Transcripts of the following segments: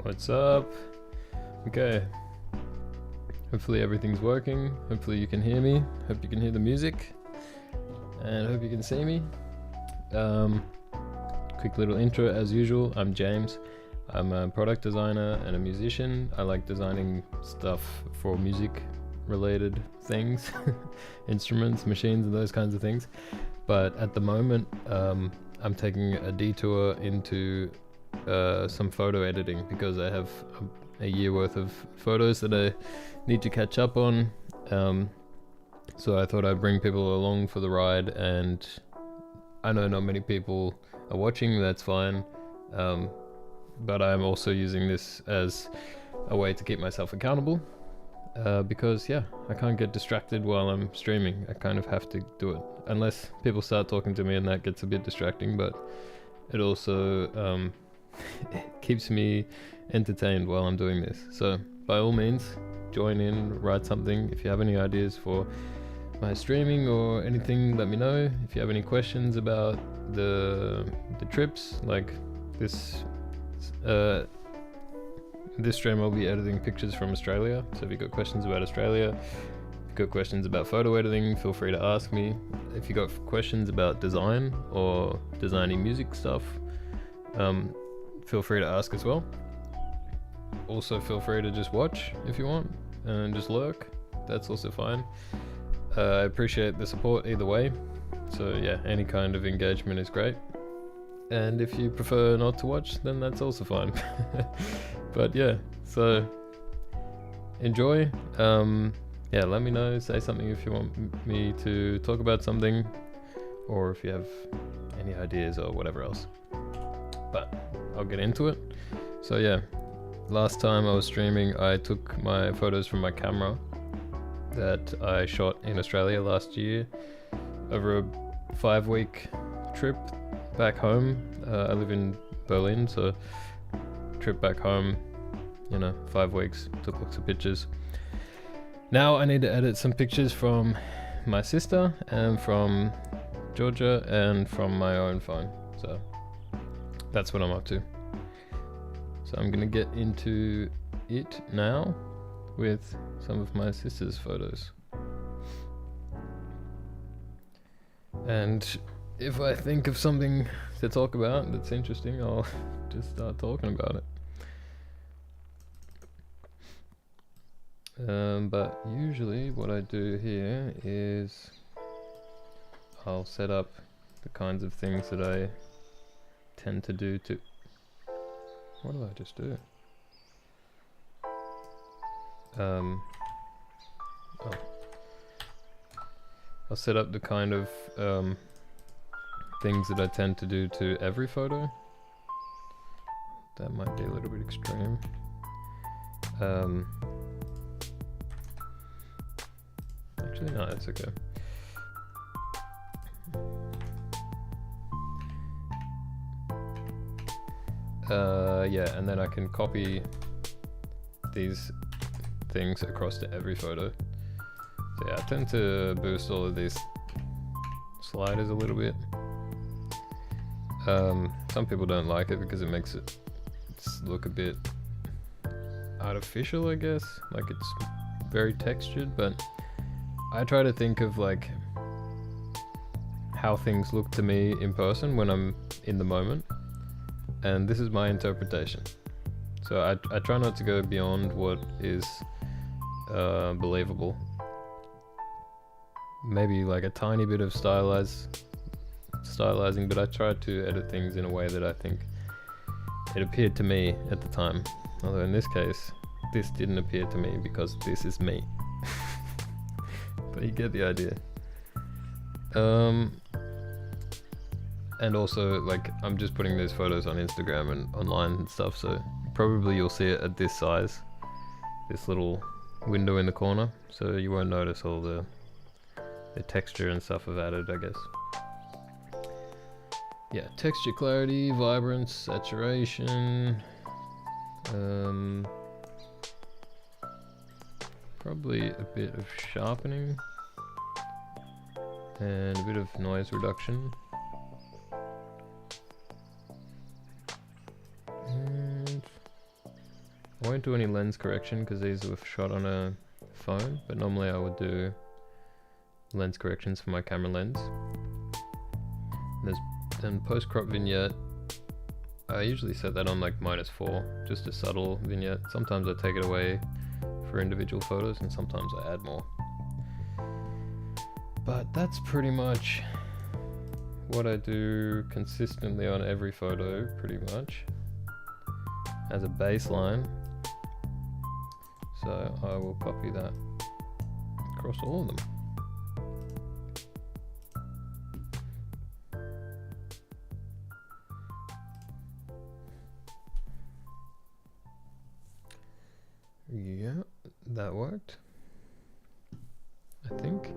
What's up? Okay. Hopefully everything's working. Hopefully you can hear me. Hope you can hear the music. And hope you can see me. Quick little intro as usual. I'm James. I'm a product designer and a musician. I like designing stuff for music related things. Instruments, machines, and those kinds of things. But at the moment, I'm taking a detour into some photo editing because I have a year worth of photos that I need to catch up on. So I thought I'd bring people along for the ride, and I know not many people are watching, that's fine. But I'm also using this as a way to keep myself accountable because I can't get distracted while I'm streaming. I kind of have to do it unless people start talking to me, and that gets a bit distracting, but it also it keeps me entertained while I'm doing this. So by all means, join in, write something. If you have any ideas for my streaming or anything, let me know. If you have any questions about the trips, like this stream I'll be editing pictures from Australia. So if you've got questions about Australia, if you've got questions about photo editing, feel free to ask me. If you've got questions about design or designing music stuff, feel free to ask as well. Also feel free to just watch if you want and just lurk. That's also fine. I appreciate the support either way. So yeah, any kind of engagement is great. And if you prefer not to watch, then that's also fine. But yeah, so enjoy. Let me know, say something if you want me to talk about something, or if you have any ideas or whatever else. But I'll get into it. So yeah, last time I was streaming, I took my photos from my camera that I shot in Australia last year over a 5-week trip back home. I live in Berlin, so trip back home, 5 weeks, took lots of pictures. Now I need to edit some pictures from my sister and from Georgia and from my own phone. So that's what I'm up to. So I'm gonna get into it now with some of my sister's photos. And if I think of something to talk about that's interesting, I'll just start talking about it. But usually what I do here is I'll set up the kinds of things that I tend to do to... What did I just do? I'll set up the kind of things that I tend to do to every photo. That might be a little bit extreme. Actually, no, it's okay. And then I can copy these things across to every photo. So yeah, I tend to boost all of these sliders a little bit. Some people don't like it because it makes it look a bit artificial, I guess. Like it's very textured, but I try to think of like how things look to me in person when I'm in the moment. And this is my interpretation. So I try not to go beyond what is believable. Maybe like a tiny bit of stylizing, but I try to edit things in a way that I think it appeared to me at the time. Although in this case, this didn't appear to me because this is me. But you get the idea. And also, like, I'm just putting these photos on Instagram and online and stuff, so probably you'll see it at this size, this little window in the corner, so you won't notice all the texture and stuff I've added, I guess. Yeah, texture, clarity, vibrance, saturation, probably a bit of sharpening, and a bit of noise reduction. And won't do any lens correction because these were shot on a phone, but normally I would do lens corrections for my camera lens. Then post crop vignette, I usually set that on like -4, just a subtle vignette. Sometimes I take it away for individual photos and sometimes I add more. But that's pretty much what I do consistently on every photo, pretty much, as a baseline. So I will copy that across all of them. Yeah, that worked, I think.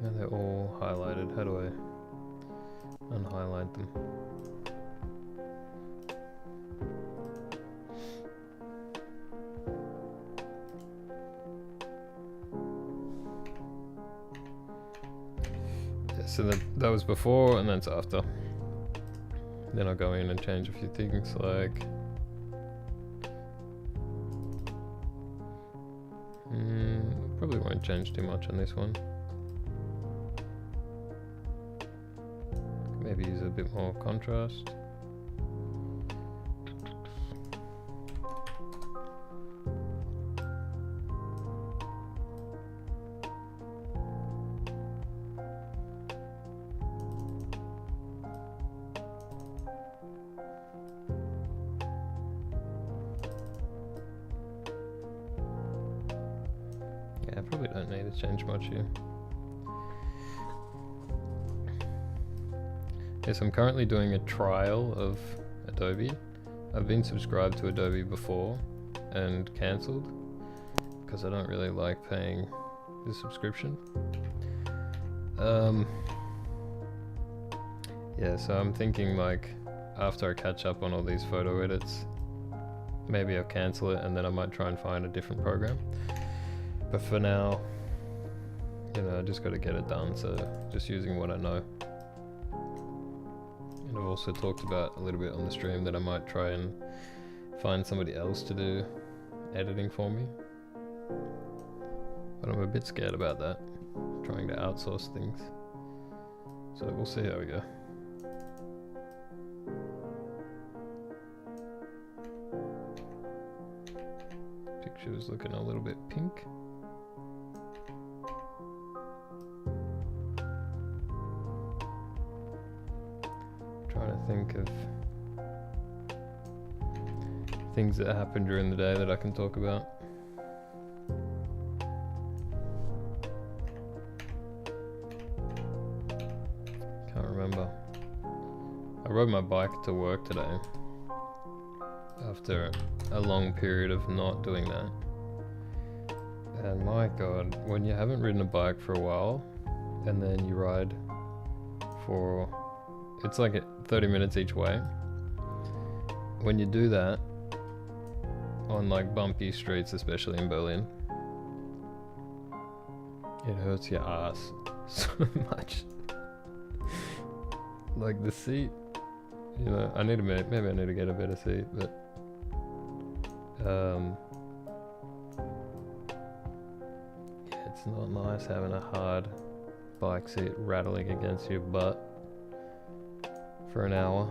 Now they're all highlighted. How do I unhighlight them? Yeah, so that was before and that's after. Then I'll go in and change a few things like probably won't change too much on this one. Maybe use a bit more contrast. Yeah, I probably don't need to change much here. Yes, I'm currently doing a trial of Adobe. I've been subscribed to Adobe before and cancelled because I don't really like paying the subscription. Yeah, so I'm thinking like after I catch up on all these photo edits, maybe I'll cancel it and then I might try and find a different program. But for now, you know, I just got to get it done, so just using what I know. And I've also talked about a little bit on the stream that I might try and find somebody else to do editing for me. But I'm a bit scared about that, trying to outsource things. So we'll see how we go. Picture is looking a little bit pink. Trying to think of things that happened during the day that I can talk about. Can't remember. I rode my bike to work today after a long period of not doing that. And my god, when you haven't ridden a bike for a while and then you ride for, it's like 30 minutes each way. When you do that on like bumpy streets, especially in Berlin, it hurts your ass so much. Like the seat, you know, maybe I need to get a better seat, but yeah, it's not nice having a hard bike seat rattling against your butt for an hour,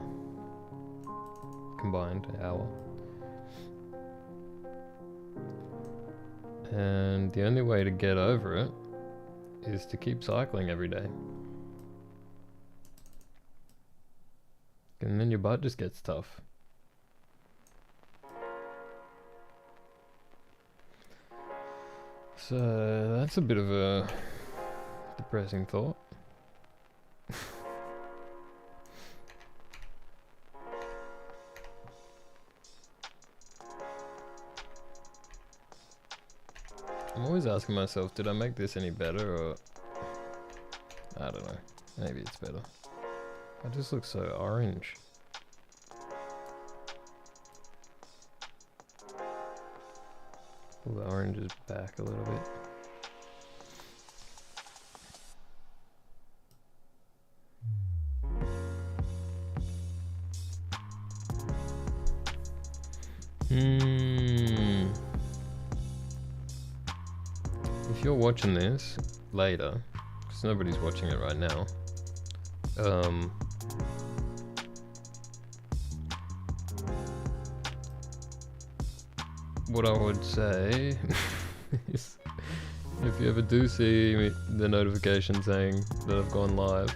combined hour. And the only way to get over it is to keep cycling every day. And then your butt just gets tough. So that's a bit of a depressing thought. I'm always asking myself, did I make this any better, or I don't know, maybe it's better. I just look so orange. The orange is back a little bit. If you're watching this later, because nobody's watching it right now, what I would say is, if you ever do see the notification saying that I've gone live,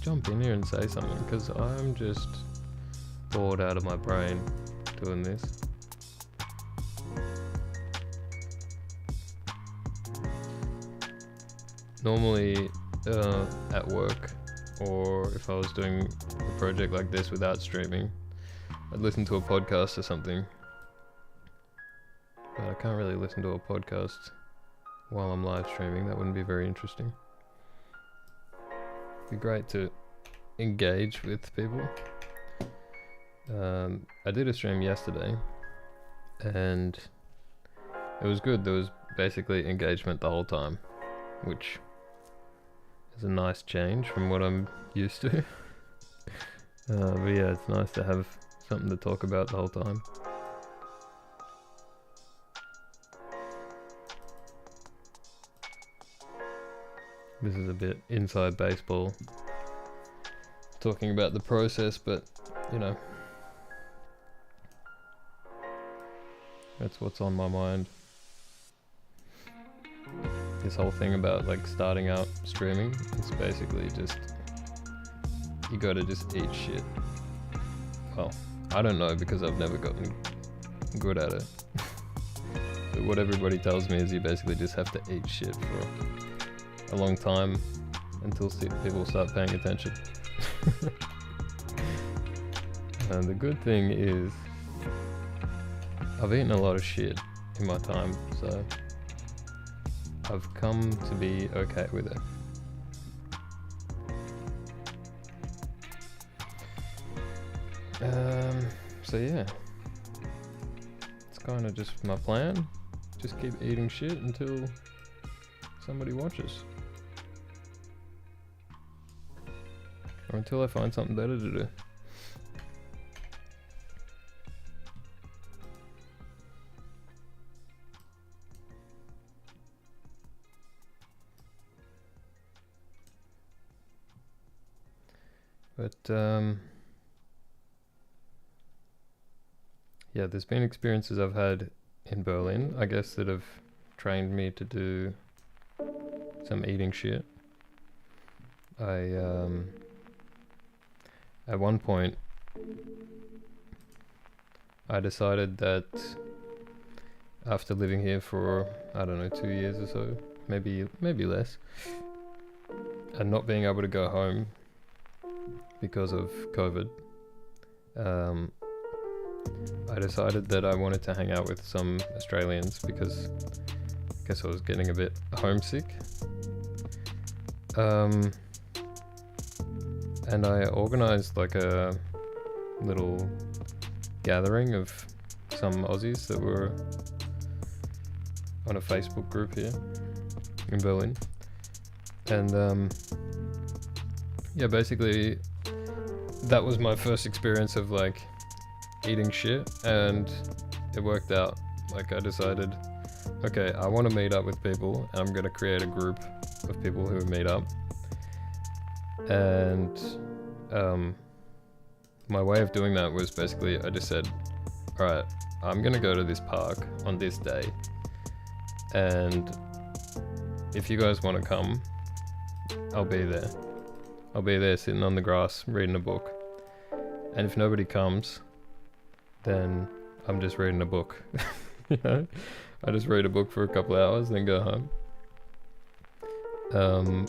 jump in here and say something, because I'm just bored out of my brain doing this. Normally at work, or if I was doing a project like this without streaming, I'd listen to a podcast or something. But I can't really listen to a podcast while I'm live streaming. That wouldn't be very interesting. It'd be great to engage with people. I did a stream yesterday and it was good. There was basically engagement the whole time, which is a nice change from what I'm used to. But yeah, it's nice to have something to talk about the whole time. This is a bit inside baseball, talking about the process, but you know, that's what's on my mind. This whole thing about like starting out streaming, it's basically just, you gotta just eat shit. Well, I don't know, because I've never gotten good at it. But what everybody tells me is you basically just have to eat shit for a long time until people start paying attention. And the good thing is I've eaten a lot of shit in my time, so I've come to be okay with it. So yeah, it's kind of just my plan. Just keep eating shit until somebody watches. Or until I find something better to do. But yeah, there's been experiences I've had in Berlin, I guess, that have trained me to do some eating shit. At one point I decided that after living here for, I don't know, 2 years or so, maybe less, and not being able to go home because of COVID, I decided that I wanted to hang out with some Australians because I guess I was getting a bit homesick. And I organized like a little gathering of some Aussies that were on a Facebook group here in Berlin. And yeah, basically that was my first experience of like eating shit, and it worked out. Like, I decided, okay, I want to meet up with people, and I'm going to create a group of people who meet up. And my way of doing that was basically, I just said, alright, I'm going to go to this park on this day, and if you guys want to come, I'll be there. I'll be there sitting on the grass reading a book. And if nobody comes, then I'm just reading a book. You know, I just read a book for a couple of hours, then go home.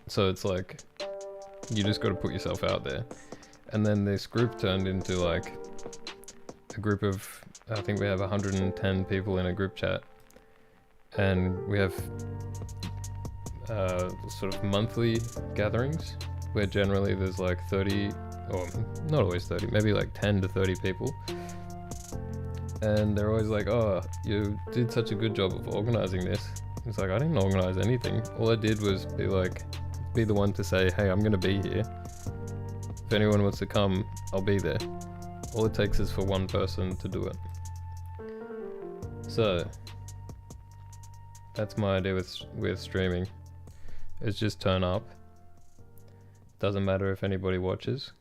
So it's like, you just got to put yourself out there. And then this group turned into like a group of, I think we have 110 people in a group chat, and we have sort of monthly gatherings where generally there's like 30, or not always 30, maybe like 10 to 30 people. And they're always like, oh, you did such a good job of organizing this. It's like, I didn't organize anything. All I did was be the one to say, hey, I'm gonna be here. If anyone wants to come, I'll be there. All it takes is for one person to do it. So that's my idea with streaming. It's just turn up. Doesn't matter if anybody watches.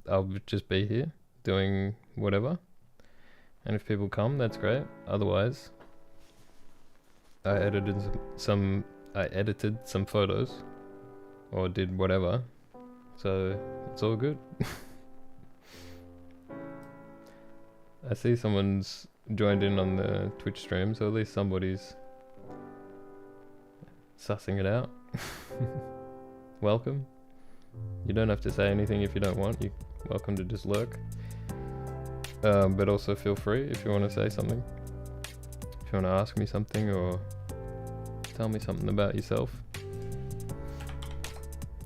I'll just be here doing whatever. And if people come, that's great. Otherwise, I edited some photos or did whatever. So it's all good. I see someone's joined in on the Twitch stream, so at least somebody's sussing it out. Welcome. You don't have to say anything if you don't want. You're welcome to just lurk. But also feel free if you want to say something. If you want to ask me something or tell me something about yourself,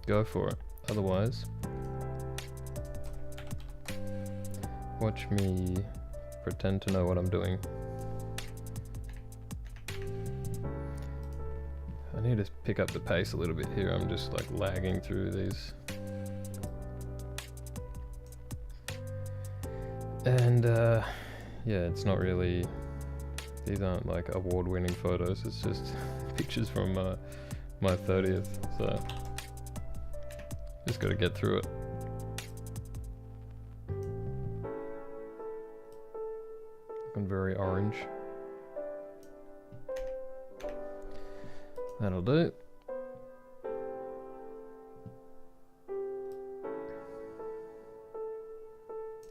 go for it. Otherwise, watch me pretend to know what I'm doing. I need to pick up the pace a little bit here. I'm just like lagging through these. And yeah, it's not really, these aren't like award-winning photos. It's just pictures from my 30th. So just got to get through it. Looking very orange. That'll do.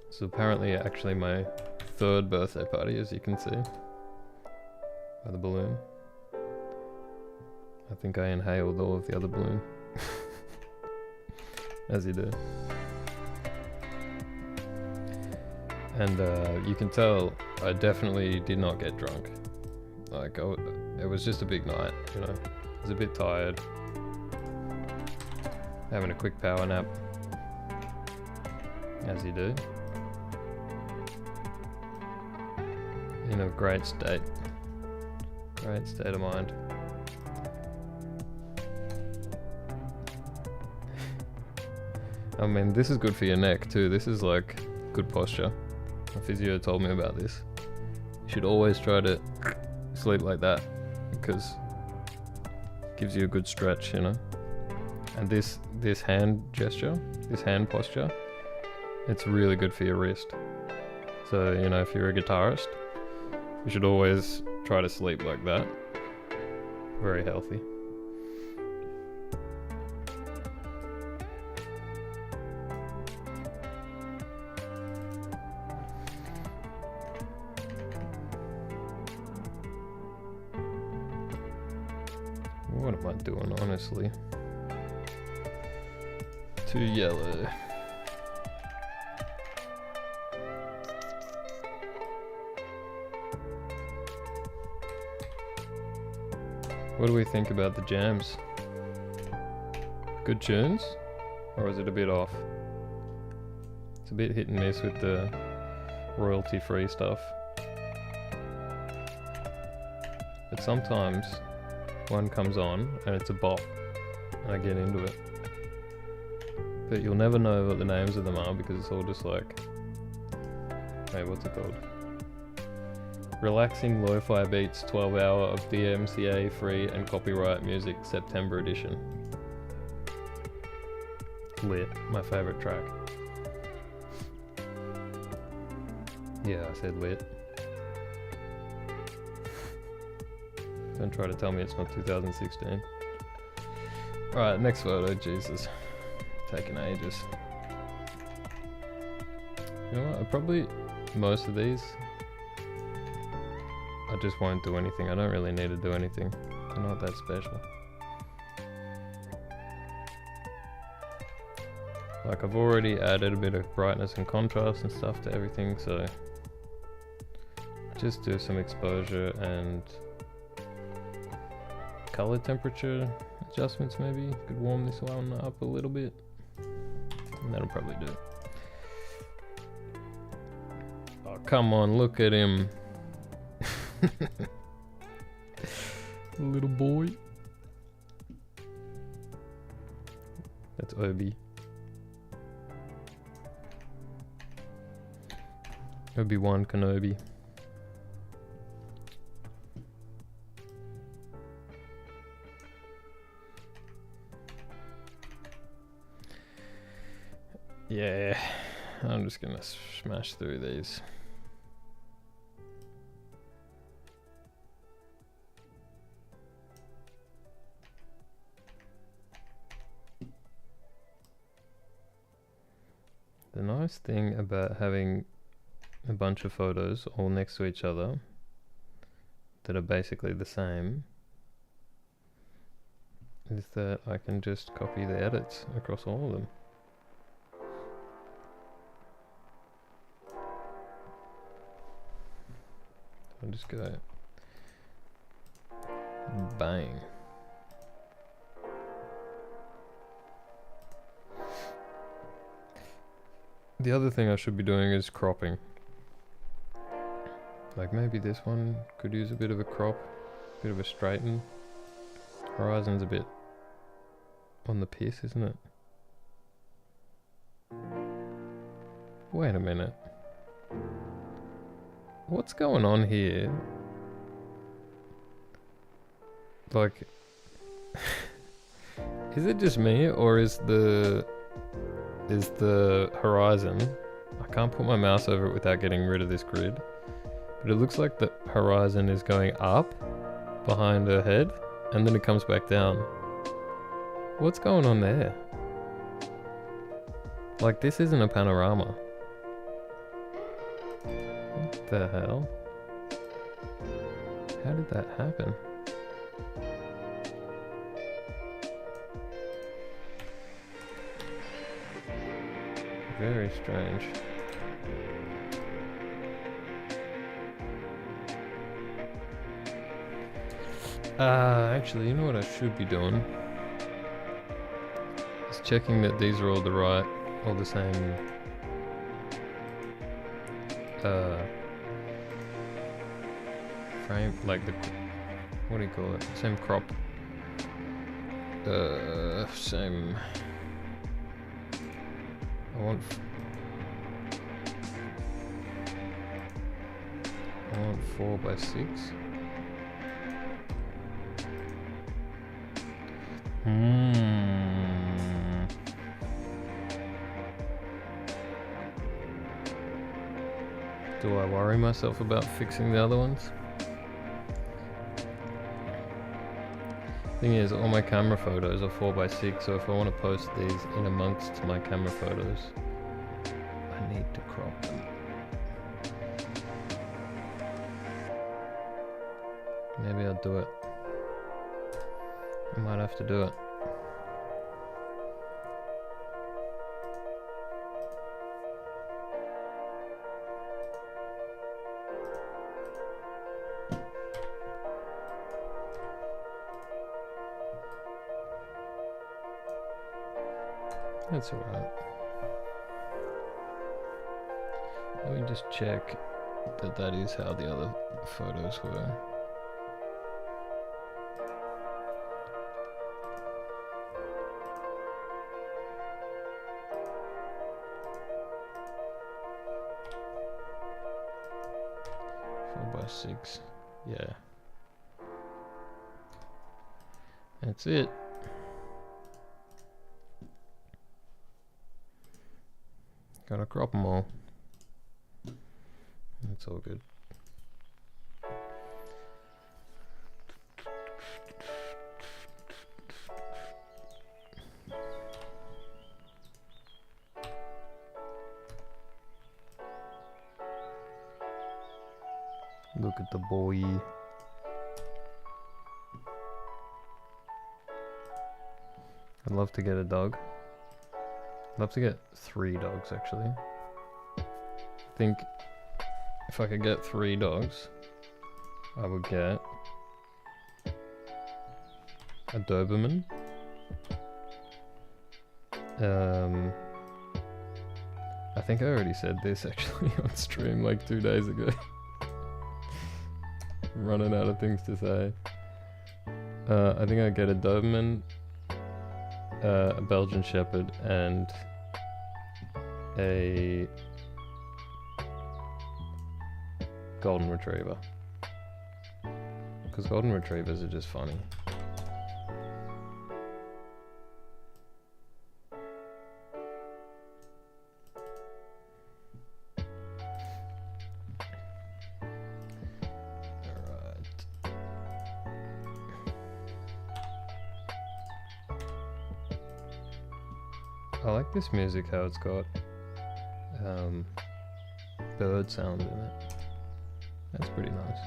So apparently actually my 3rd birthday party, as you can see by the balloon. I think I inhaled all of the other balloon. As you do. And you can tell I definitely did not get drunk. Like, it was just a big night, you know. I was a bit tired. Having a quick power nap. As you do. In a great state. Great state of mind. I mean, this is good for your neck too. This is like good posture. My physio told me about this. You should always try to sleep like that because it gives you a good stretch, you know. And this hand gesture, this hand posture, it's really good for your wrist. So, you know, if you're a guitarist, you should always try to sleep like that. Very healthy. What am I doing, honestly? Too yellow. What do we think about the jams? Good tunes? Or is it a bit off? It's a bit hit and miss with the royalty-free stuff. But sometimes one comes on and it's a bop and I get into it. But you'll never know what the names of them are because it's all just like, hey, what's it called? Relaxing Lo-Fi Beats 12 hour of DMCA free and copyright music September edition. Lit, my favorite track. Yeah, I said lit. Don't try to tell me it's not 2016. Alright, next photo, Jesus. Taking ages. You know what, probably most of these I just won't do anything. I don't really need to do anything. They're not that special. Like, I've already added a bit of brightness and contrast and stuff to everything, so just do some exposure and color temperature adjustments maybe. Could warm this one up a little bit. And that'll probably do it. Oh, come on, look at him. Little boy. That's Obi. Obi-Wan Kenobi. Yeah, I'm just gonna smash through these. The nice thing about having a bunch of photos all next to each other that are basically the same is that I can just copy the edits across all of them. I'll just go bang. The other thing I should be doing is cropping. Like maybe this one could use a bit of a crop, bit of a straighten. Horizon's a bit on the piss, isn't it? Wait a minute. What's going on here? Like, is it just me, or is the horizon, I can't put my mouse over it without getting rid of this grid, but it looks like the horizon is going up behind her head and then it comes back down. What's going on there? Like, this isn't a panorama. What the hell? How did that happen? Very strange. Actually, you know what I should be doing? Is checking that these are all the same frame, like the, what do you call it? Same crop. Same. I want 4x6. Do I worry myself about fixing the other ones? Thing is, all my camera photos are 4x6, so if I want to post these in amongst my camera photos, I need to crop them. Maybe I'll do it. I might have to do it. That's alright. Let me just check that that is how the other photos were. By 6, yeah. That's it. Gotta crop them all. That's all good. Look at the boy. I'd love to get a dog. I'd love to get 3 dogs, actually. I think if I could get 3 dogs, I would get a Doberman. I think I already said this actually on stream like 2 days ago. I'm running out of things to say. I think I'd get a Doberman, a Belgian Shepherd, and a golden retriever. Because golden retrievers are just funny. I like this music, how it's got bird sound in it. That's pretty nice.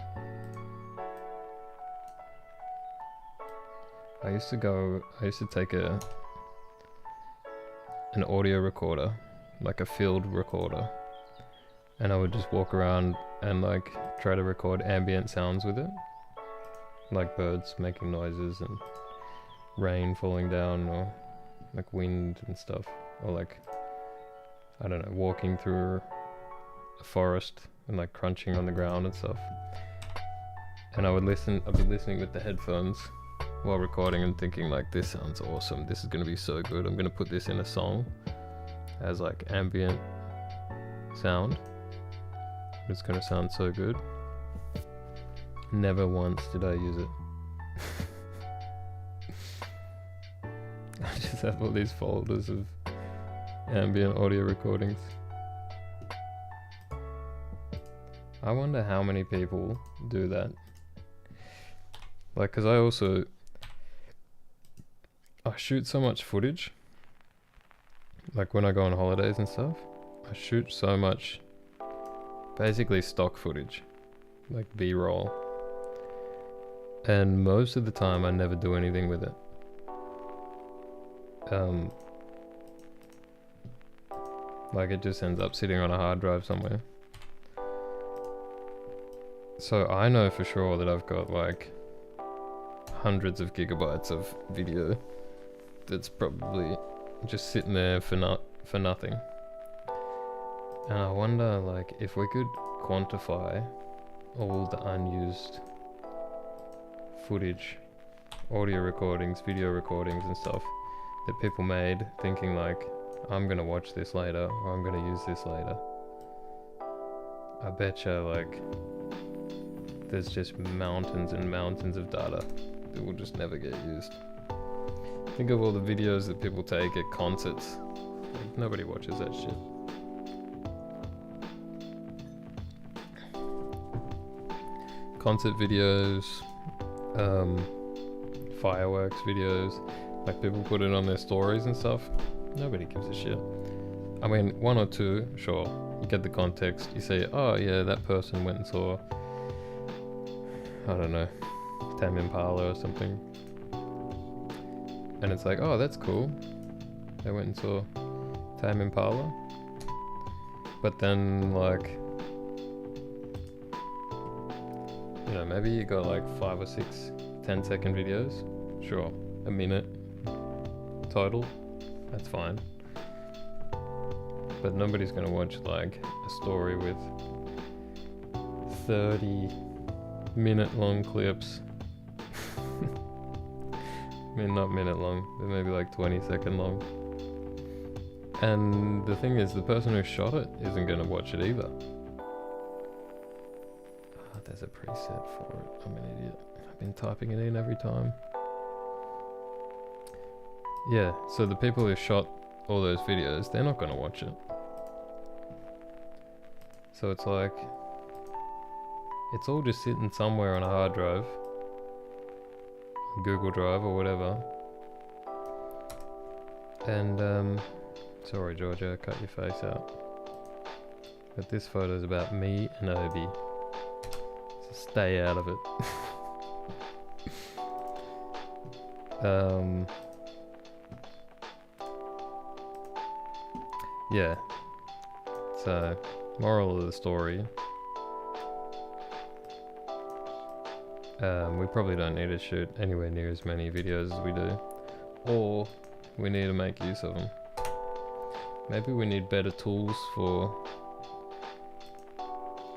I used to take an audio recorder, like a field recorder, and I would just walk around and like try to record ambient sounds with it, like birds making noises and rain falling down, or like wind and stuff, or like, I don't know, walking through a forest and like crunching on the ground and stuff. And I'd be listening with the headphones while recording and thinking like, this sounds awesome, this is gonna be so good, I'm gonna put this in a song as like ambient sound, it's gonna sound so good. Never once did I use it. I just have all these folders of ambient audio recordings. I wonder how many people do that. Like, cause I shoot so much footage. Like when I go on holidays and stuff, I shoot so much basically stock footage, like B-roll. And most of the time I never do anything with it. Like it just ends up sitting on a hard drive somewhere. So I know for sure that I've got like hundreds of gigabytes of video that's probably just sitting there for nothing. And I wonder, like, if we could quantify all the unused footage, audio recordings, video recordings and stuff that people made thinking like, I'm gonna watch this later, or I'm gonna use this later. I betcha like there's just mountains and mountains of data that will just never get used. Think of all the videos that people take at concerts. Like, nobody watches that shit. Concert videos, fireworks videos, like people put it on their stories and stuff. Nobody gives a shit. I mean, one or two, sure, you get the context, you say, oh yeah, that person went and saw, I don't know, Tame Impala or something. And it's like, oh, that's cool. They went and saw Tame Impala. But then, like, you know, maybe you got like 5 or 6 10-second videos. Sure, a minute total. That's fine. But nobody's gonna watch like a story with 30-minute long clips. I mean, not minute long, but maybe like 20-second long. And the thing is, the person who shot it isn't gonna watch it either. Oh, there's a preset for it. I'm an idiot. I've been typing it in every time. Yeah, so the people who shot all those videos, they're not gonna watch it. So it's like, it's all just sitting somewhere on a hard drive, Google Drive or whatever. And sorry Georgia, I cut your face out. But this photo is about me and Obi. So stay out of it. Yeah. So, moral of the story. We probably don't need to shoot anywhere near as many videos as we do. Or we need to make use of them. Maybe we need better tools for...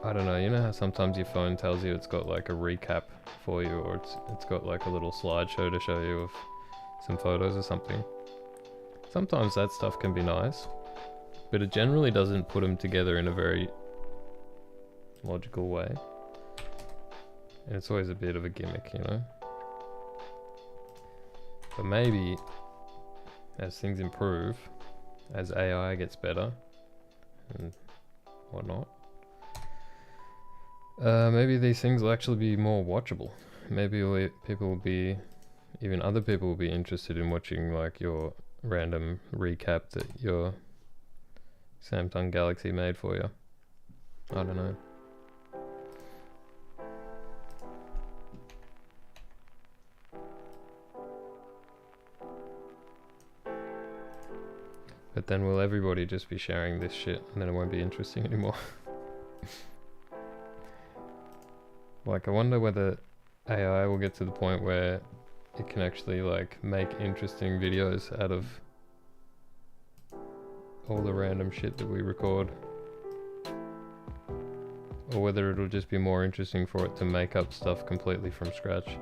I don't know, you know how sometimes your phone tells you it's got like a recap for you, or it's got like a little slideshow to show you of some photos or something. Sometimes that stuff can be nice, but it generally doesn't put them together in a very logical way. And it's always a bit of a gimmick, you know? But maybe as things improve, as AI gets better and whatnot, maybe these things will actually be more watchable. Maybe people will be, even other people will be interested in watching like your random recap that your Samsung Galaxy made for you. I don't know. But then will everybody just be sharing this shit and then it won't be interesting anymore? Like, I wonder whether AI will get to the point where it can actually like make interesting videos out of all the random shit that we record, or whether it'll just be more interesting for it to make up stuff completely from scratch.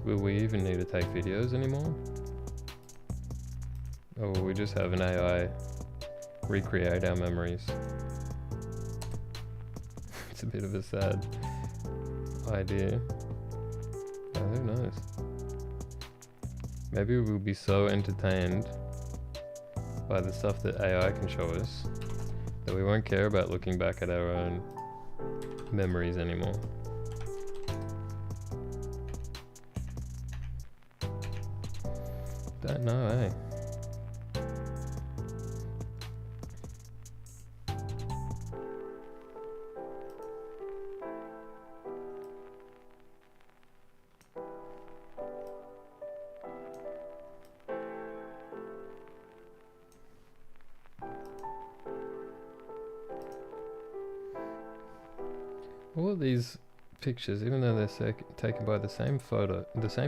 Will we even need to take videos anymore? Or will we just have an AI recreate our memories? It's a bit of a sad idea. Who knows? Maybe we'll be so entertained by the stuff that AI can show us that we won't care about looking back at our own memories anymore. Don't know, eh? All of these pictures, even though they're taken by the same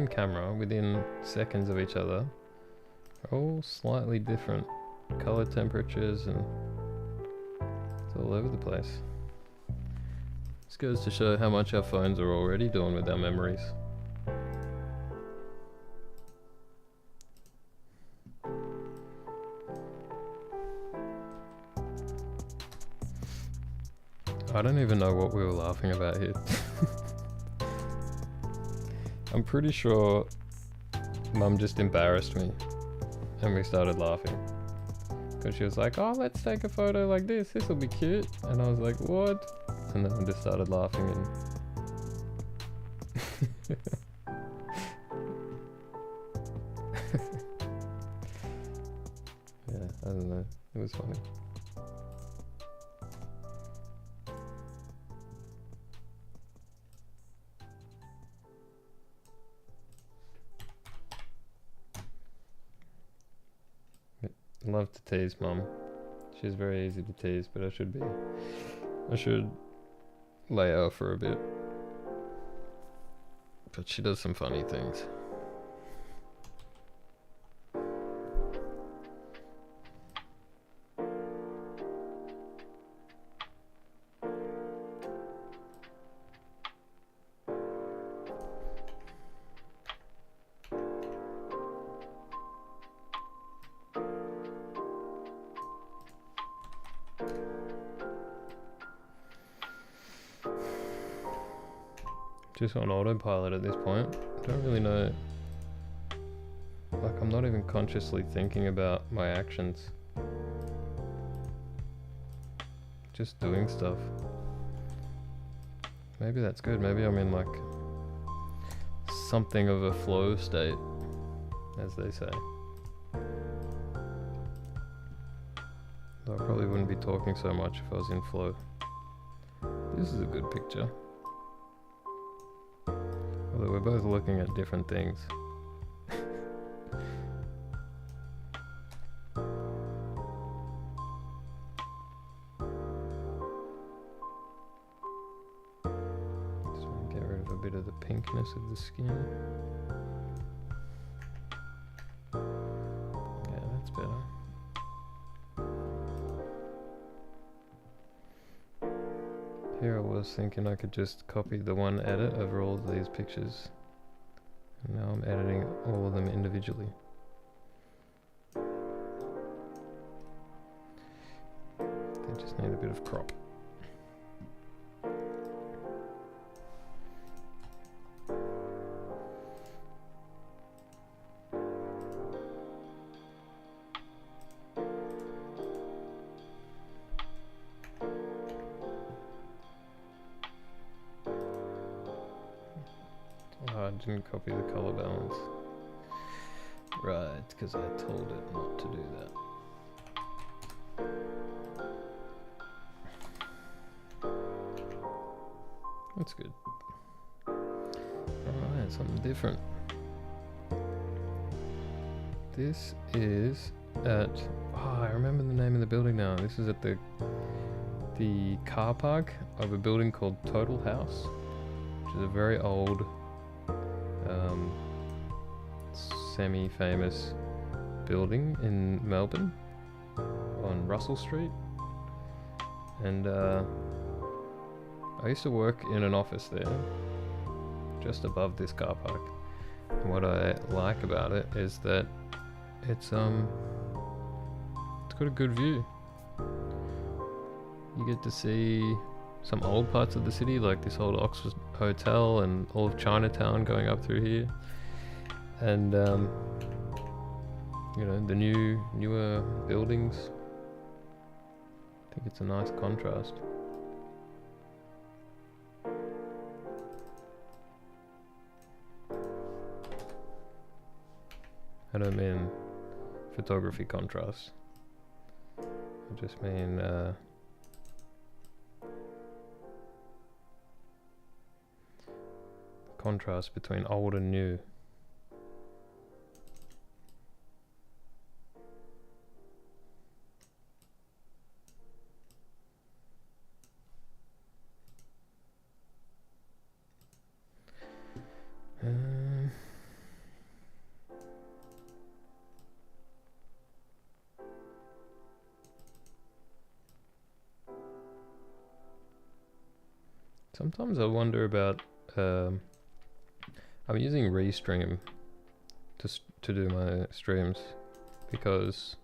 camera within seconds of each other, are all slightly different color temperatures, and it's all over the place. This goes to show how much our phones are already doing with our memories. I don't even know what we were laughing about here. I'm pretty sure Mum just embarrassed me and we started laughing. Because she was like, oh, let's take a photo like this. This will be cute. And I was like, what? And then we just started laughing and... yeah, I don't know. It was funny. Love to tease Mum. She's very easy to tease, but I should lay her for a bit. But she does some funny things. Just on autopilot at this point. Don't really know. Like, I'm not even consciously thinking about my actions. Just doing stuff. Maybe that's good. Maybe I'm in like something of a flow state, as they say. Though I probably wouldn't be talking so much if I was in flow. This is a good picture. Although we're both looking at different things. Just want to get rid of a bit of the pinkness of the skin. Yeah, that's better. Here I was thinking I could just copy the one edit over all of these pictures. And now I'm editing all of them individually. just need a bit of crop. Oh, I didn't copy the color balance. Right, because I told it not to do that. That's good. Alright, something different. This is at... Oh, I remember the name of the building now. This is at the car park of a building called Total House, which is a very old, semi-famous building in Melbourne on Russell Street. And I used to work in an office there, just above this car park. And what I like about it is that it's got a good view. You get to see some old parts of the city, like this old Oxford Hotel and all of Chinatown going up through here, and you know, the newer buildings. I think it's a nice contrast. I don't mean photography contrast. I just mean contrast between old and new. Sometimes I wonder about, I'm using Restream to do my streams because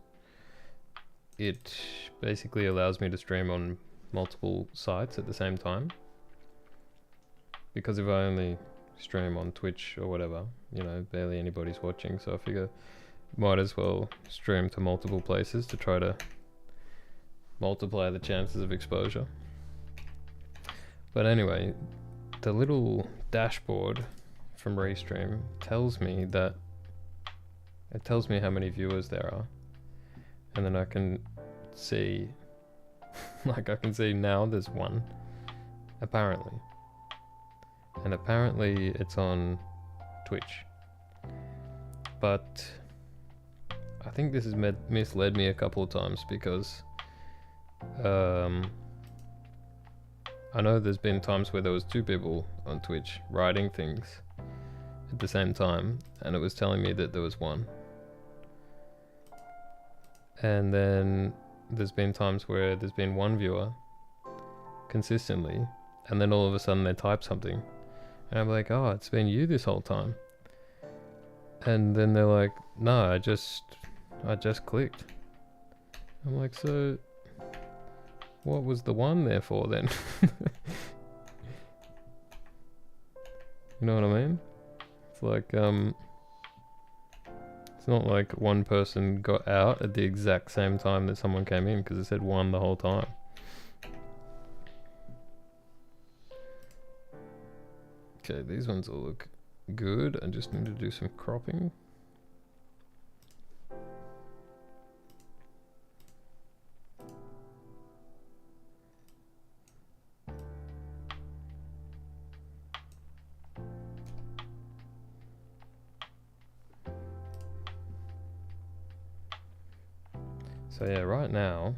it basically allows me to stream on multiple sites at the same time. Because if I only stream on Twitch or whatever, you know, barely anybody's watching, so I figure might as well stream to multiple places to try to multiply the chances of exposure. But anyway, the little dashboard from Restream tells me that it tells me how many viewers there are, and then I can see like I can see now there's one, apparently, and apparently it's on Twitch, but I think this has misled me a couple of times because I know there's been times where there was 2 people on Twitch writing things at the same time, and it was telling me that there was 1. And then there's been times where there's been 1 viewer consistently, and then all of a sudden they type something, and I'm like, oh, it's been you this whole time. And then they're like, no, I just clicked. I'm like, so what was the 1 there for then? You know what I mean? It's like, it's not like one person got out at the exact same time that someone came in, because it said 1 the whole time. Okay, these ones all look good. I just need to do some cropping. So yeah, right now,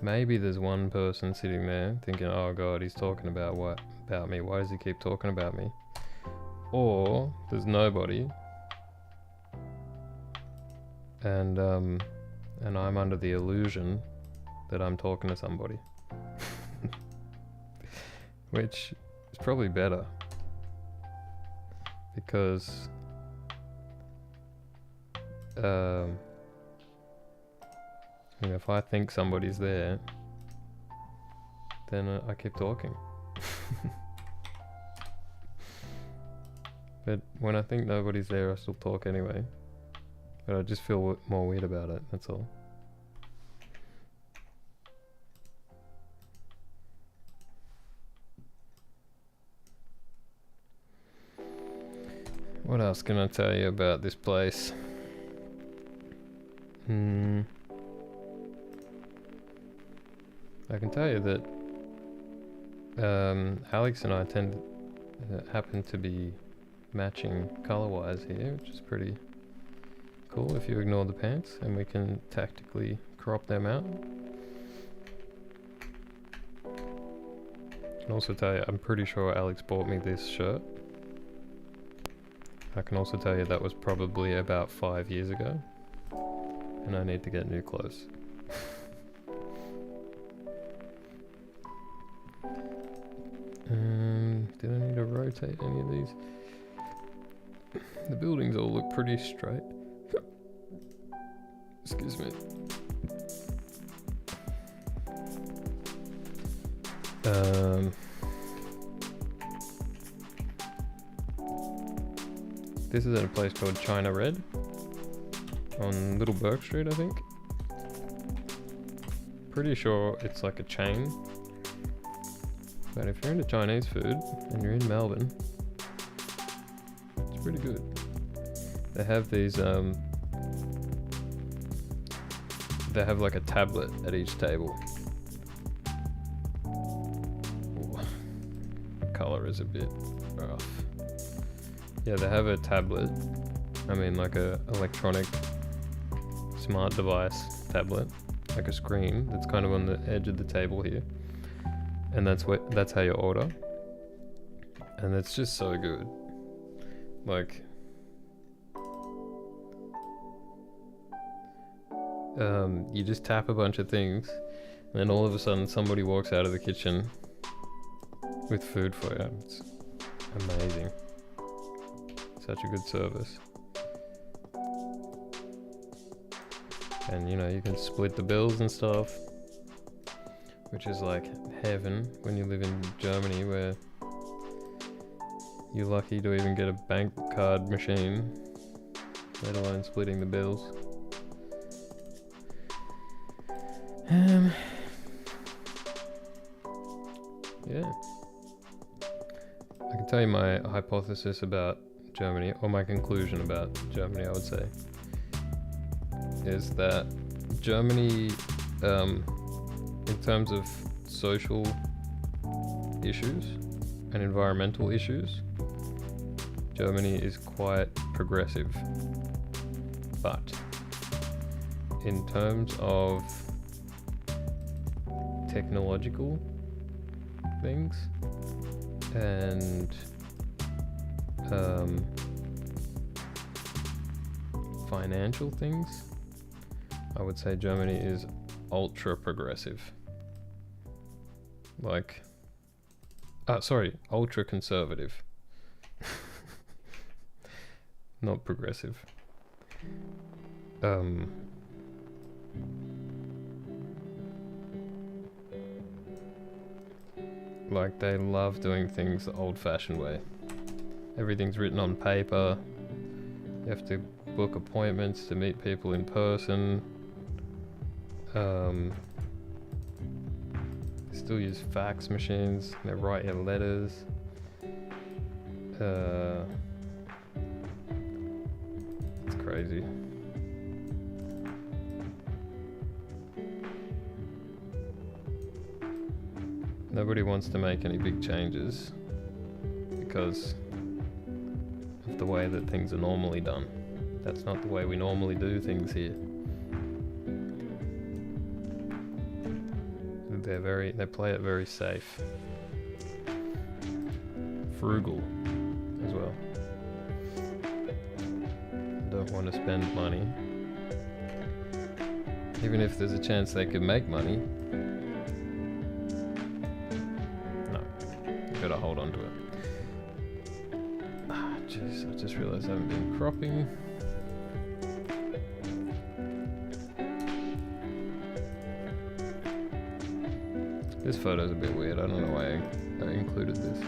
maybe there's one person sitting there thinking, oh god, he's talking about me, why does he keep talking about me? Or there's nobody, and I'm under the illusion that I'm talking to somebody. Which is probably better, because And if I think somebody's there, then I keep talking. But when I think nobody's there, I still talk anyway. But I just feel more weird about it, that's all. What else can I tell you about this place? I can tell you that Alex and I happen to be matching color-wise here, which is pretty cool if you ignore the pants, and we can tactically crop them out. I can also tell you, I'm pretty sure Alex bought me this shirt. I can also tell you that was probably about 5 years ago, and I need to get new clothes. Did I need to rotate any of these? The buildings all look pretty straight. Excuse me. This is at a place called China Red on Little Burke Street, I think. Pretty sure it's like a chain. But if you're into Chinese food and you're in Melbourne, it's pretty good. They have these, they have like a tablet at each table. Ooh, the color is a bit rough. Yeah, they have a tablet. I mean like a electronic smart device tablet, like a screen that's kind of on the edge of the table here. And that's how you order. And it's just so good. Like, you just tap a bunch of things, and then all of a sudden somebody walks out of the kitchen with food for you. It's amazing. Such a good service. And you know, you can split the bills and stuff, which is like heaven when you live in Germany, where you're lucky to even get a bank card machine, let alone splitting the bills. Yeah. I can tell you my hypothesis about Germany, or my conclusion about Germany, I would say, is that Germany, in terms of social issues and environmental issues, Germany is quite progressive. But in terms of technological things and financial things, I would say Germany is ultra progressive. Like, ultra conservative. Not progressive. Like, they love doing things the old-fashioned way. Everything's written on paper. You have to book appointments to meet people in person. They still use fax machines. They write you letters. It's crazy. Nobody wants to make any big changes because of the way that things are normally done. That's not the way we normally do things here. They play it very safe. Frugal as well. Don't want to spend money. Even if there's a chance they could make money, no, you gotta hold on to it. Ah, jeez, I just realized I haven't been cropping. This photo's a bit weird. I don't know why I included this.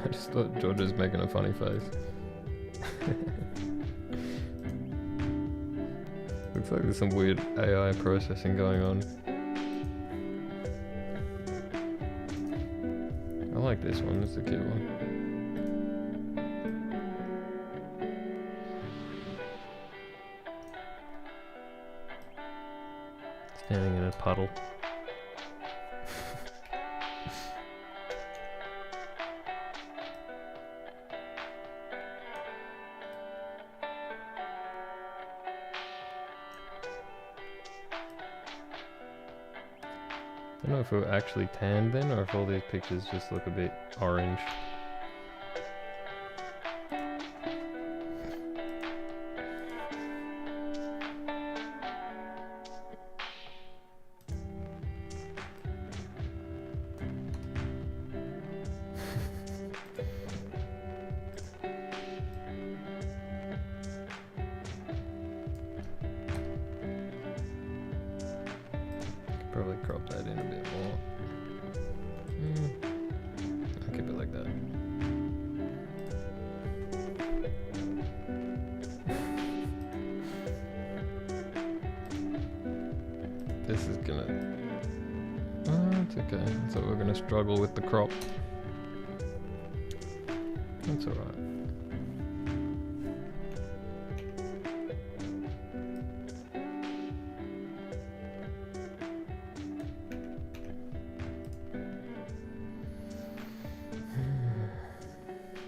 I just thought George was making a funny face. Looks like there's some weird AI processing going on. I like this one, it's a cute one. Standing in a puddle. I don't know if we're actually tanned then, or if all these pictures just look a bit orange. Probably crop that in a bit more. I'll keep it like that. This is gonna... Oh, it's okay. I thought we were gonna struggle with the crop. That's alright.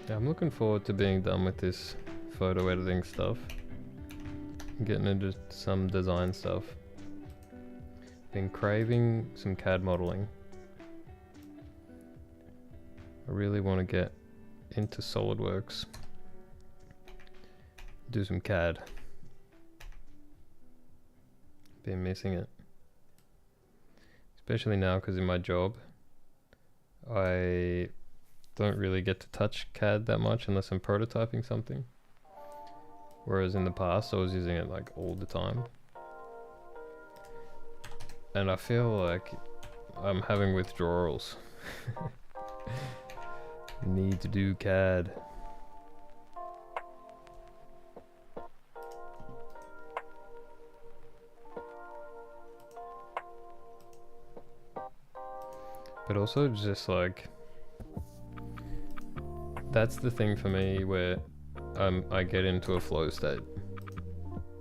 I'm looking forward to being done with this photo editing stuff. Getting into some design stuff. Been craving some CAD modeling. I really want to get into SolidWorks. Do some CAD. Been missing it. Especially now because in my job, I don't really get to touch CAD that much unless I'm prototyping something. Whereas in the past I was using it like all the time. And I feel like I'm having withdrawals. Need to do CAD. But also just like, that's the thing for me where I get into a flow state,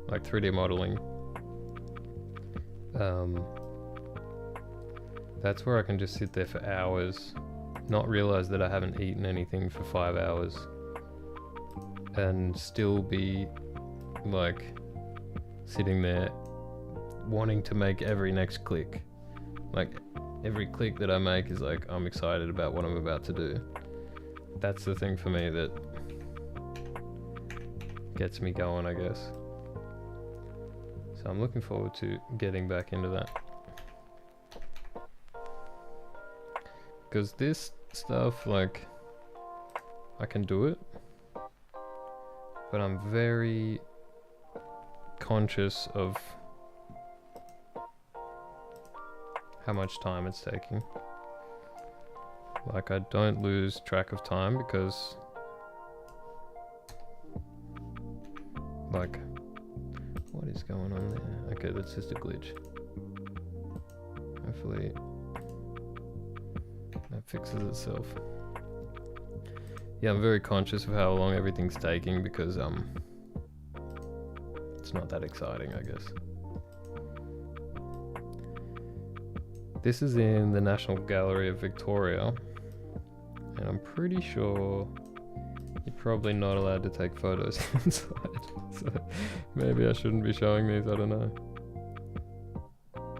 like 3D modeling. That's where I can just sit there for hours, not realize that I haven't eaten anything for 5 hours, and still be like sitting there wanting to make every next click. Like every click that I make is like, I'm excited about what I'm about to do. That's the thing for me that gets me going, I guess. So I'm looking forward to getting back into that. Because this stuff, like, I can do it, but I'm very conscious of how much time it's taking. Like, I don't lose track of time because, like, what is going on there? Okay, that's just a glitch. Hopefully that fixes itself. Yeah, I'm very conscious of how long everything's taking because it's not that exciting, I guess. This is in the National Gallery of Victoria, and I'm pretty sure you're probably not allowed to take photos inside, so maybe I shouldn't be showing these, I don't know.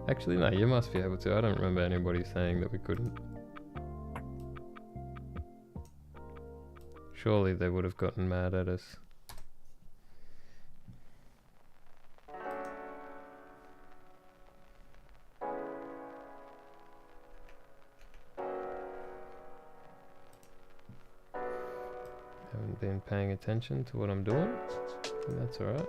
Actually, no, you must be able to. I don't remember anybody saying that we couldn't. Surely they would have gotten mad at us. Haven't been paying attention to what I'm doing. That's alright.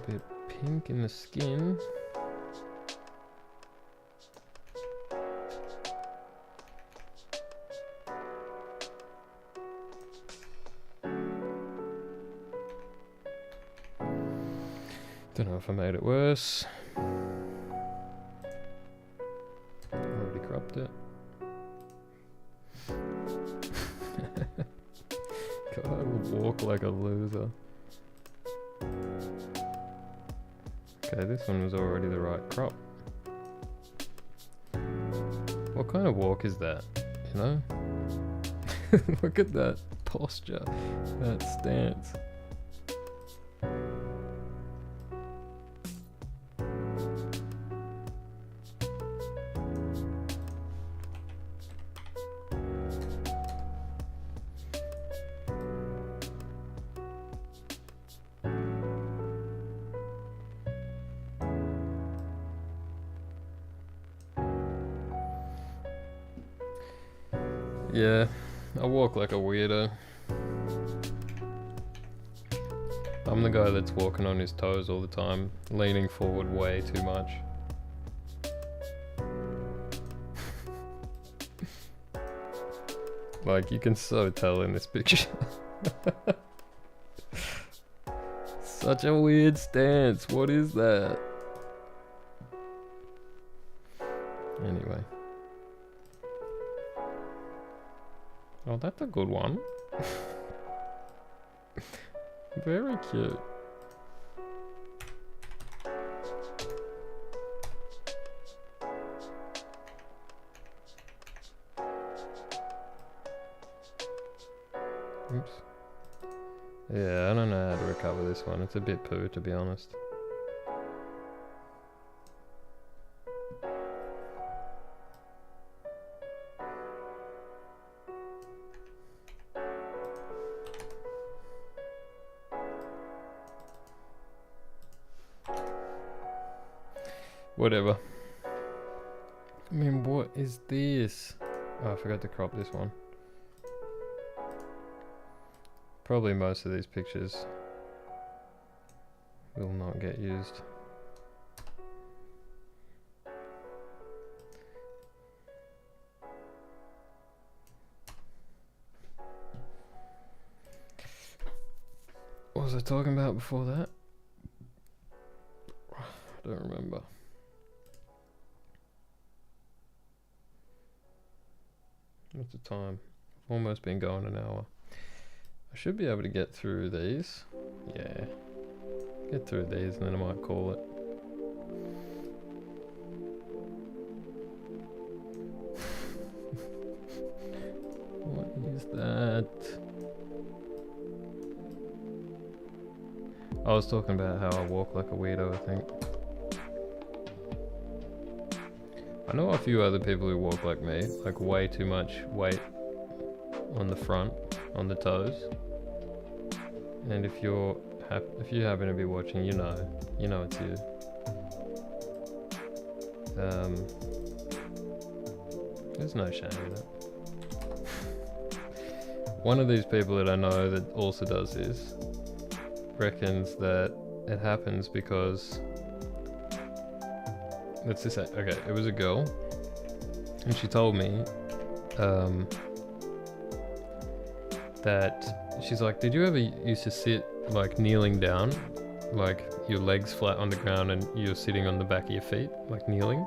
bit pink in the skin. Don't know if I made it worse. Already cropped it. God, I will walk like a loser. Okay, this one was already the right crop. What kind of walk is that? You know? Look at that posture, that stance. Yeah, I walk like a weirdo. I'm the guy that's walking on his toes all the time, leaning forward way too much. Like, you can so tell in this picture. Such a weird stance, what is that? Anyway. Oh, that's a good one. Very cute. Oops. Yeah, I don't know how to recover this one. It's a bit poo, to be honest. Whatever. I mean, what is this? Oh, I forgot to crop this one. Probably most of these pictures will not get used. What was I talking about before that? I don't remember. What's the time? I've almost been going an hour. I should be able to get through these. Yeah. Get through these and then I might call it. What is that? I was talking about how I walk like a weirdo, I think. I know a few other people who walk like me, like way too much weight on the front, on the toes. And if you happen to be watching, you know it's you. There's no shame in it. One of these people that I know that also does this reckons that it happens because, let's just say, okay, it was a girl, and she told me that she's like, did you ever used to sit like kneeling down, like your legs flat on the ground and you're sitting on the back of your feet, like kneeling?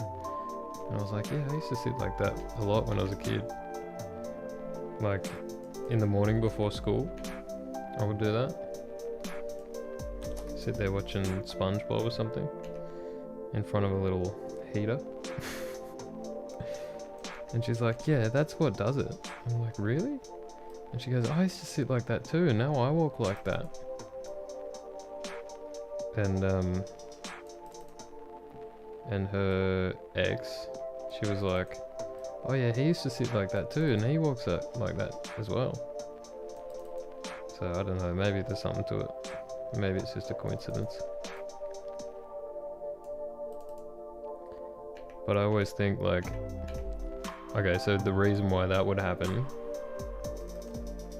And I was like, yeah, I used to sit like that a lot when I was a kid. Like in the morning before school, I would do that. Sit there watching SpongeBob or something in front of a little heater. And she's like, yeah, that's what does it. I'm like, really? And she goes, I used to sit like that too, and now I walk like that. And her ex, she was like, oh yeah, he used to sit like that too, and he walks like that as well. So I don't know, maybe there's something to it. Maybe it's just a coincidence. But I always think like, okay, so the reason why that would happen,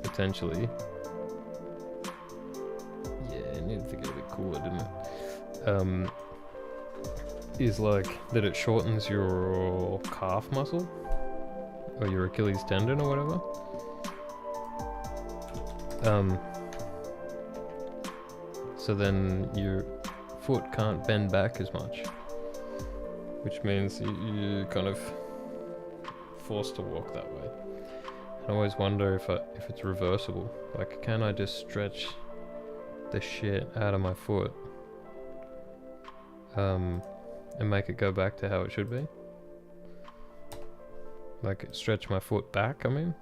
potentially, yeah, it needed to get a bit cooler, didn't it? is like that it shortens your calf muscle or your Achilles tendon or whatever. So then your foot can't bend back as much, which means you kind of forced to walk that way. I always wonder if it's reversible. Like, can I just stretch the shit out of my foot and make it go back to how it should be? Like, stretch my foot back, I mean.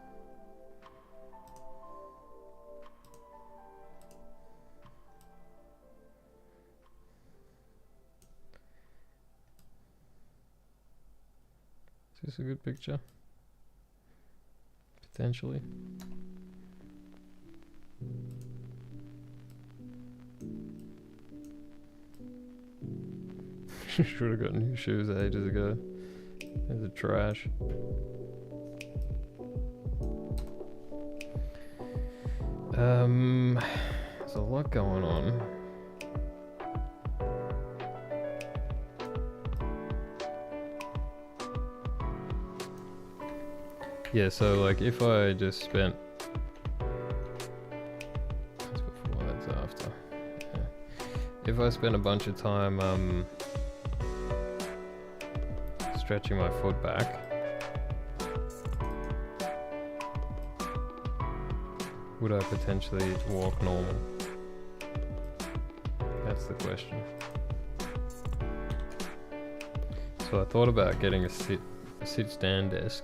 Is this a good picture? Potentially. Should have got new shoes ages ago. They're trash. There's a lot going on. Yeah, so like if I just spent, that's before, that's after. Yeah. If I spent a bunch of time stretching my foot back, would I potentially walk normal? That's the question. So I thought about getting a sit-stand desk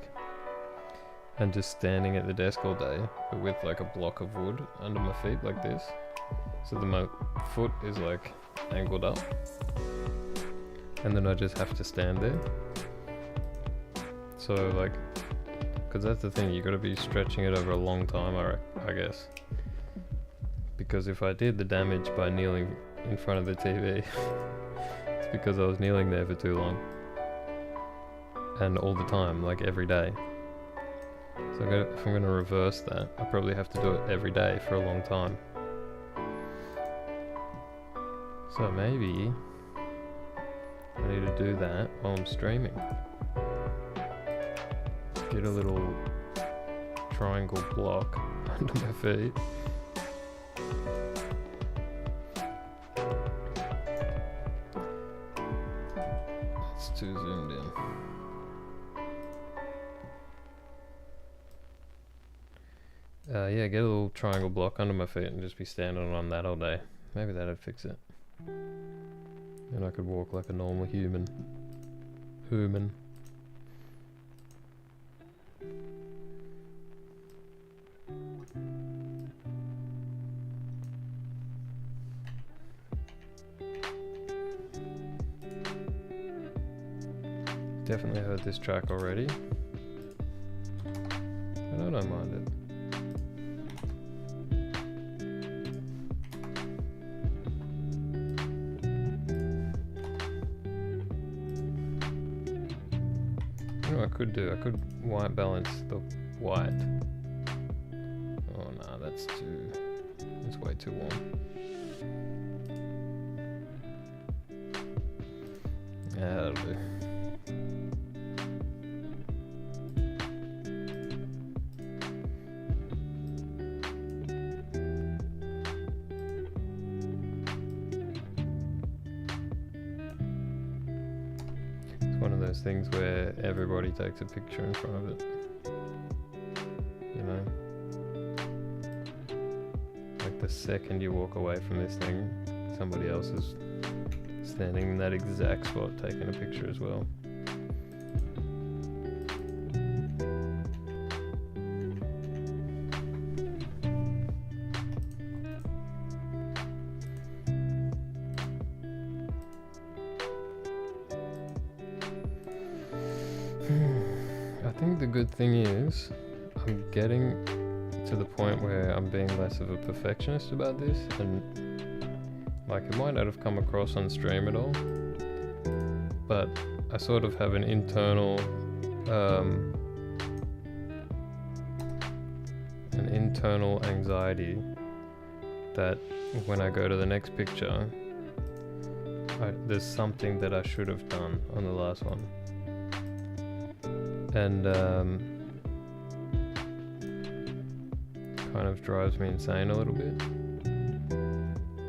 and just standing at the desk all day, but with like a block of wood under my feet like this, so that my foot is like angled up, and then I just have to stand there. So like, because that's the thing, you got to be stretching it over a long time, I guess. Because if I did the damage by kneeling in front of the TV, it's because I was kneeling there for too long, and all the time, like every day. So if I'm going to reverse that, I probably have to do it every day for a long time. So maybe I need to do that while I'm streaming. Get a little triangle block under my feet. It's too zoomed in. Yeah, get a little triangle block under my feet and just be standing on that all day. Maybe that'd fix it. And I could walk like a normal human. Definitely heard this track already, but I don't mind it. You know what I could do? I could white balance the white. Oh no, that's way too warm. Yeah, that'll do. One of those things where everybody takes a picture in front of it, you know, like the second you walk away from this thing, somebody else is standing in that exact spot taking a picture as well. I think the good thing is I'm getting to the point where I'm being less of a perfectionist about this, and like it might not have come across on stream at all, but I sort of have an internal anxiety that when I go to the next picture, there's something that I should have done on the last one, and kind of drives me insane a little bit,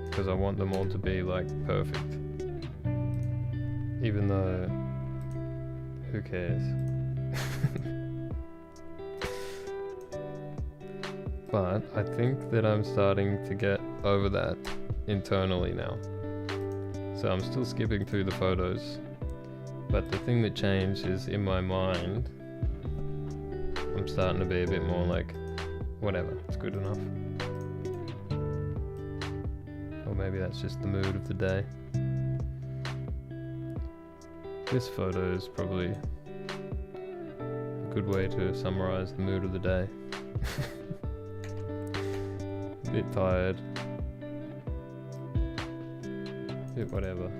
because I want them all to be like perfect, even though who cares? But I think that I'm starting to get over that internally now. So I'm still skipping through the photos, but the thing that changed is in my mind, I'm starting to be a bit more like, whatever, it's good enough. Or maybe that's just the mood of the day. This photo is probably a good way to summarize the mood of the day. A bit tired. A bit whatever.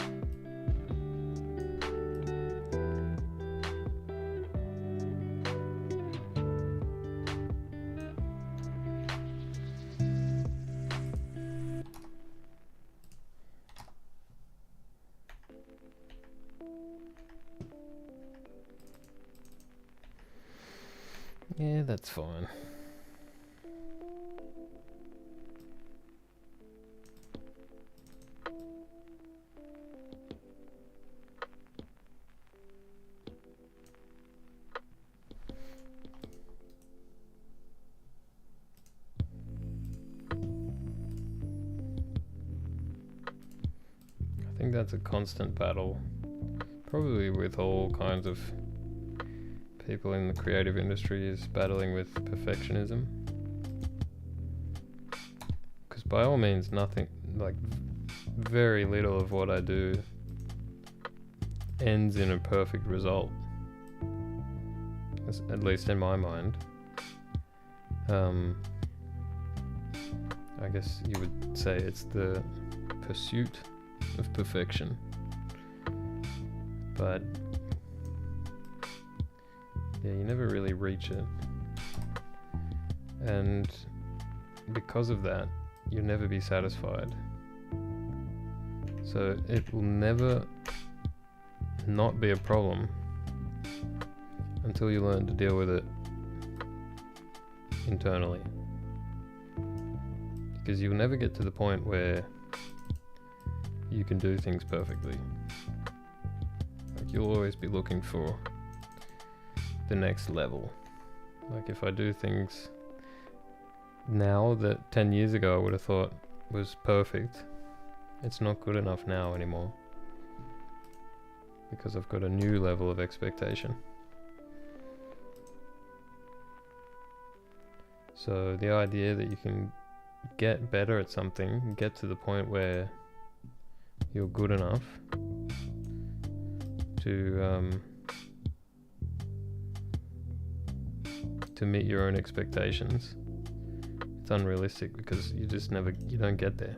Yeah, that's fine. I think that's a constant battle, probably with all kinds of people in the creative industry, is battling with perfectionism. Because by all means, nothing, like very little of what I do ends in a perfect result, at least in my mind. I guess you would say it's the pursuit of perfection, but yeah, you never really reach it, and because of that, you'll never be satisfied. So it will never not be a problem until you learn to deal with it internally, because you'll never get to the point where you can do things perfectly. Like, you'll always be looking for the next level. Like, if I do things now that 10 years ago I would have thought was perfect, it's not good enough now anymore, because I've got a new level of expectation. So the idea that you can get better at something, get to the point where you're good enough to meet your own expectations, it's unrealistic, because you don't get there.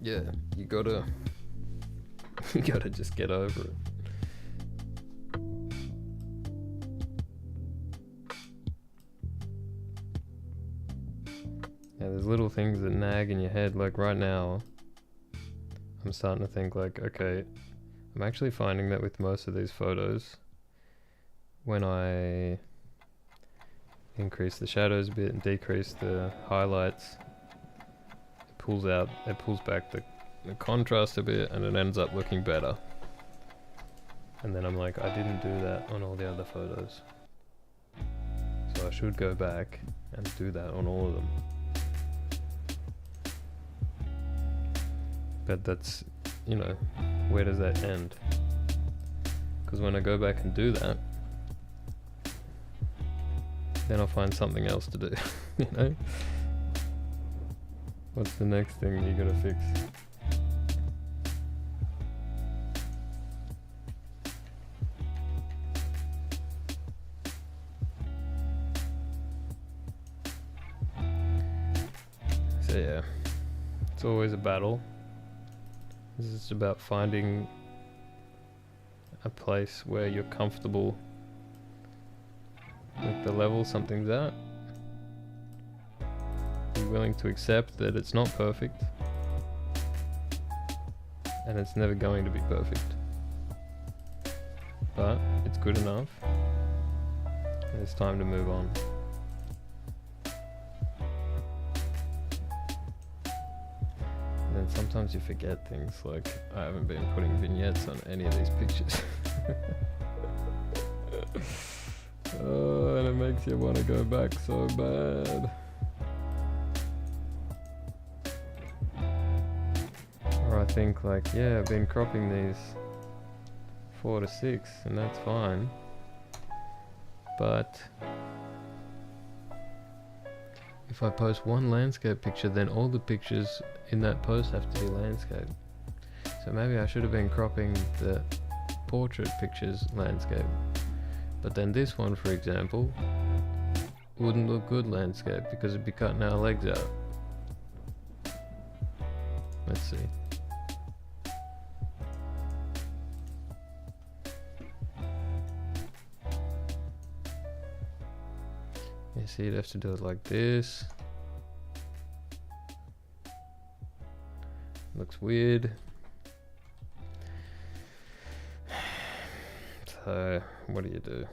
Yeah, you gotta just get over it. Yeah, there's little things that nag in your head. Like right now, I'm starting to think like, okay, I'm actually finding that with most of these photos, when I increase the shadows a bit and decrease the highlights, it pulls back the contrast a bit, and it ends up looking better. And then I'm like, I didn't do that on all the other photos, so I should go back and do that on all of them. But that's, where does that end? Because when I go back and do that, then I'll find something else to do. What's the next thing you gotta fix? So yeah, it's always a battle. This is about finding a place where you're comfortable with the level something's at, willing to accept that it's not perfect, and it's never going to be perfect, but it's good enough, and it's time to move on. And then sometimes you forget things, like I haven't been putting vignettes on any of these pictures. Oh, and it makes you want to go back so bad. Or I think like, yeah, I've been cropping these 4 to 6 and that's fine, but if I post one landscape picture, then all the pictures in that post have to be landscape. So maybe I should have been cropping the portrait pictures landscape. But then this one, for example, wouldn't look good landscape because it'd be cutting our legs out. Let's see. You see, you'd have to do it like this. Looks weird. So, what do?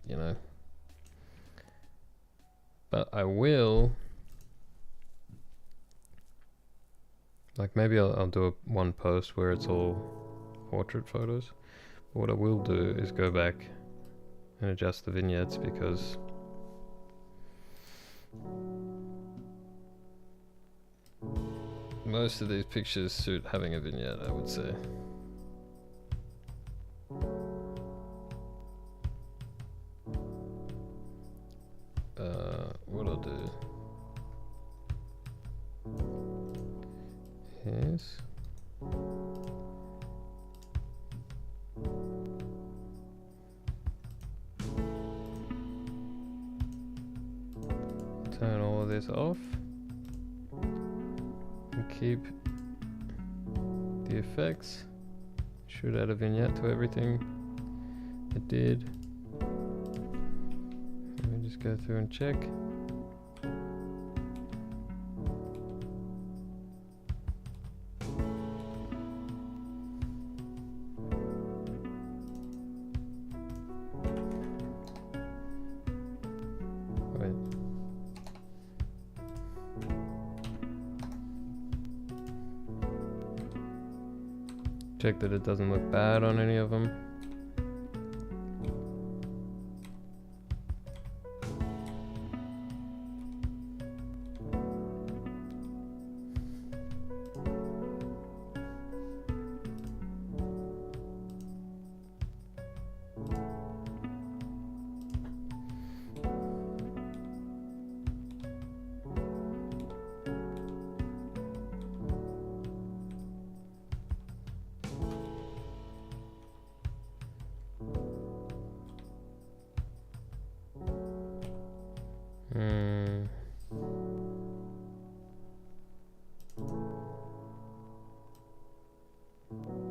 You know. But I will, like maybe I'll do one post where it's all portrait photos. But what I will do is go back and adjust the vignettes, because most of these pictures suit having a vignette, I would say. What I'll do is turn all of this off and keep the effects. Should add a vignette to everything. It did. Let me just go through and check. Check that it doesn't look bad on any of them.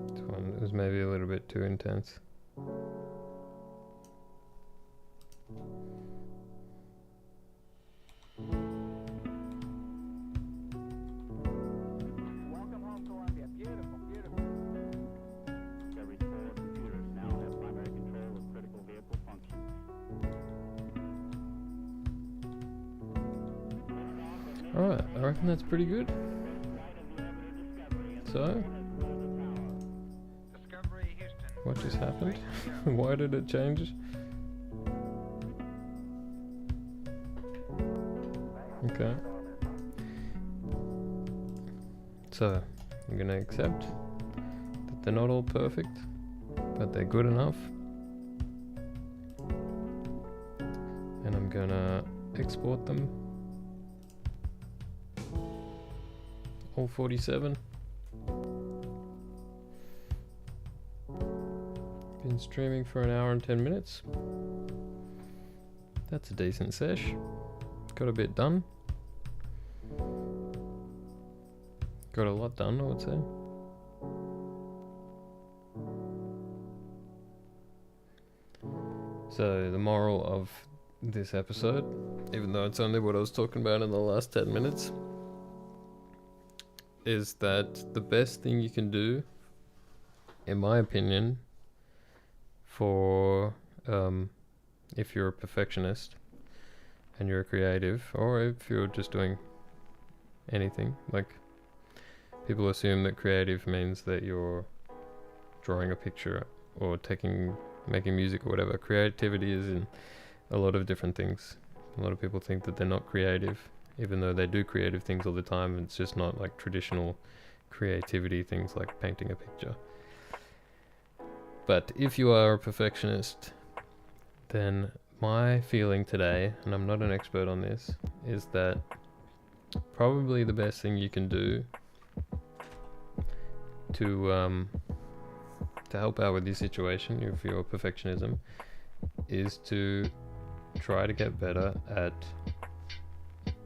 This one is maybe a little bit too intense. Welcome home, Columbia. Beautiful, beautiful. Every 4 computers now have primary control of critical vehicle functions. Alright, I reckon that's pretty good. So, what just happened? Why did it change? Okay. So, I'm gonna accept that they're not all perfect, but they're good enough. And I'm gonna export them. All 47. Been streaming for an hour and 10 minutes. That's a decent sesh. Got a bit done. Got a lot done, I would say. So the moral of this episode, even though it's only what I was talking about in the last 10 minutes, is that the best thing you can do, in my opinion, for if you're a perfectionist and you're a creative, or if you're just doing anything, like people assume that creative means that you're drawing a picture or making music or whatever. Creativity is in a lot of different things. A lot of people think that they're not creative, even though they do creative things all the time. It's just not like traditional creativity things like painting a picture. But if you are a perfectionist, then my feeling today, and I'm not an expert on this, is that probably the best thing you can do to help out with your situation, if your perfectionism, is to try to get better at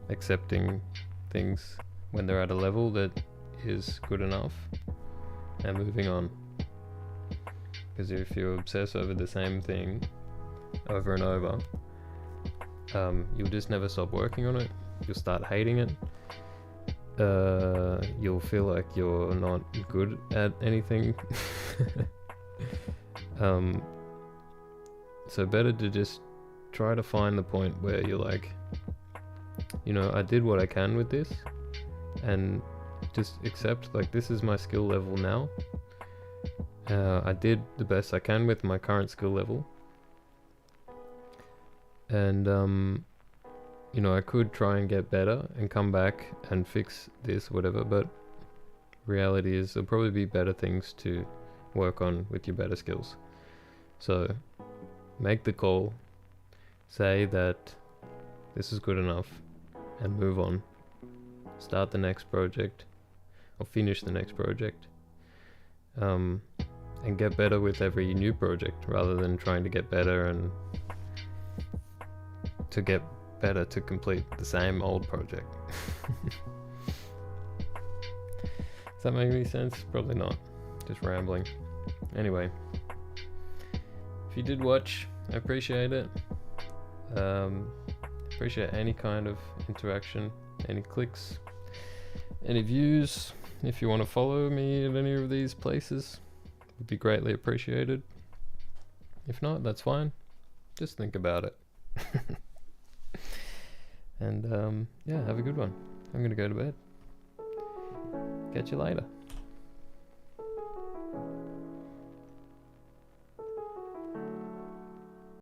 accepting things when they're at a level that is good enough and moving on. Because if you obsess over the same thing over and over, you'll just never stop working on it. You'll start hating it. You'll feel like you're not good at anything. So better to just try to find the point where you're like, I did what I can with this, and just accept, like, this is my skill level now. I did the best I can with my current skill level, and I could try and get better and come back and fix this, whatever, but reality is there'll probably be better things to work on with your better skills. So make the call, say that this is good enough, and move on. Start the next project, or finish the next project, and get better with every new project, rather than trying to get better and to get better to complete the same old project. Does that make any sense? Probably not. Just rambling. Anyway, if you did watch, I appreciate it. Appreciate any kind of interaction, any clicks, any views. If you want to follow me at any of these places, would be greatly appreciated. If not, that's fine. Just think about it. And have a good one. I'm gonna go to bed. Catch you later.